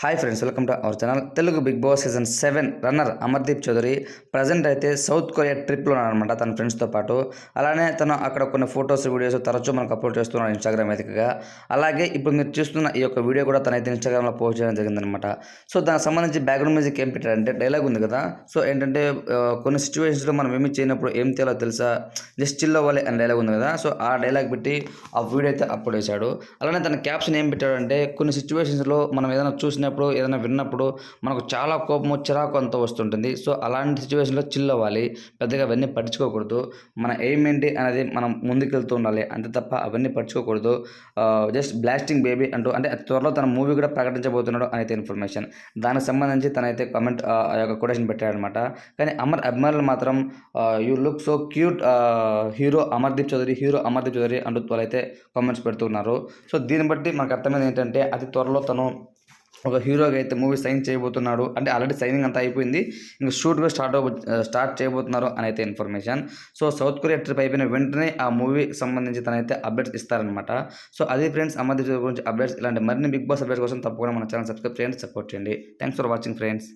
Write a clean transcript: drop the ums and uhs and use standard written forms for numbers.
Hi friends, welcome to our channel. Telugu big boss season 7 runner Amardeep Chowdary present అయితే South Korea ట్రిప్లో ఉన్నారనమాట తన ఫ్రెండ్స్తో పాటు. అలానే తను అక్కడ కొన్ని ఫొటోస్ వీడియోస్ తరచూ మనకు అప్లోడ్ చేస్తున్నాడు ఇన్స్టాగ్రామ్ వేదికగా. అలాగే ఇప్పుడు మీరు చూస్తున్న ఈ యొక్క వీడియో కూడా తనైతే ఇన్స్టాగ్రామ్లో పోస్ట్ చేయడం జరిగిందనమాట. సో దానికి సంబంధించి బ్యాక్గ్రౌండ్ మ్యూజిక్ ఏం పెట్టాడంటే డైలాగ్ ఉంది కదా. సో ఏంటంటే కొన్ని సిచ్యువేషన్స్లో మనం ఏమి చేయనప్పుడు ఏం చేయాలో తెలుసా, జస్ట్ చిల్ అవ్వాలి అని డైలాగ్ ఉంది కదా. సో ఆ డైలాగ్ పెట్టి ఆ వీడియో అయితే అప్లోడ్ చేశాడు. అలానే తన క్యాప్షన్ ఏం పెట్టాడంటే, కొన్ని సిచ్యువేషన్స్లో మనం ఏదైనా చూసినప్పుడు ఏదైనా విన్నప్పుడు మనకు చాలా కోపము చిరాకు అంతా వస్తుంటుంది. సో అలాంటి సిచ్యువేషన్లో చిల్ అవ్వాలి, పెద్దగా అవన్నీ పట్టించుకోకూడదు. మన ఎయిమ్ ఏంటి అనేది మనం ముందుకెళ్తూ ఉండాలి, అంతే తప్ప అవన్నీ పట్టించుకోకూడదు. జస్ట్ బ్లాస్టింగ్ బేబీ అంటూ, అంటే త్వరలో తన మూవీ కూడా ప్రకటించబోతున్నాడు అనేది ఇన్ఫర్మేషన్. దానికి సంబంధించి తనైతే కామెంట్ ఆ యొక్క కొటేషన్ పెట్టాడనమాట. కానీ అభిమానులు మాత్రం you look so cute hero Amardeep Chowdary అంటూ వాళ్ళైతే కామెంట్స్ పెడుతున్నారు. సో దీన్ని బట్టి మనకు అర్థమైంది ఏంటంటే, అతి త్వరలో తను ఒక హీరోగా అయితే మూవీ సైన్ చేయబోతున్నాడు. అంటే ఆల్రెడీ సైనింగ్ అంతా అయిపోయింది, ఇంకా షూట్ కూడా స్టార్ట్ చేయబోతున్నారు అని అయితే information. So south Korea trip అయిపోయిన వెంటనే ఆ మూవీకి సంబంధించి తనైతే అప్డేట్స్ ఇస్తారనమాట. సో అది ఫ్రెండ్స్ అమర్దీప్ గురించి అప్డేట్స్. ఇలాంటి మరిన్ని బిగ్ బాస్ అప్డేట్స్ కోసం తప్పకుండా మన ఛానల్ సబ్స్క్రైబ్ చేయండి, సపోర్ట్ చేయండి. Thanks for watching friends.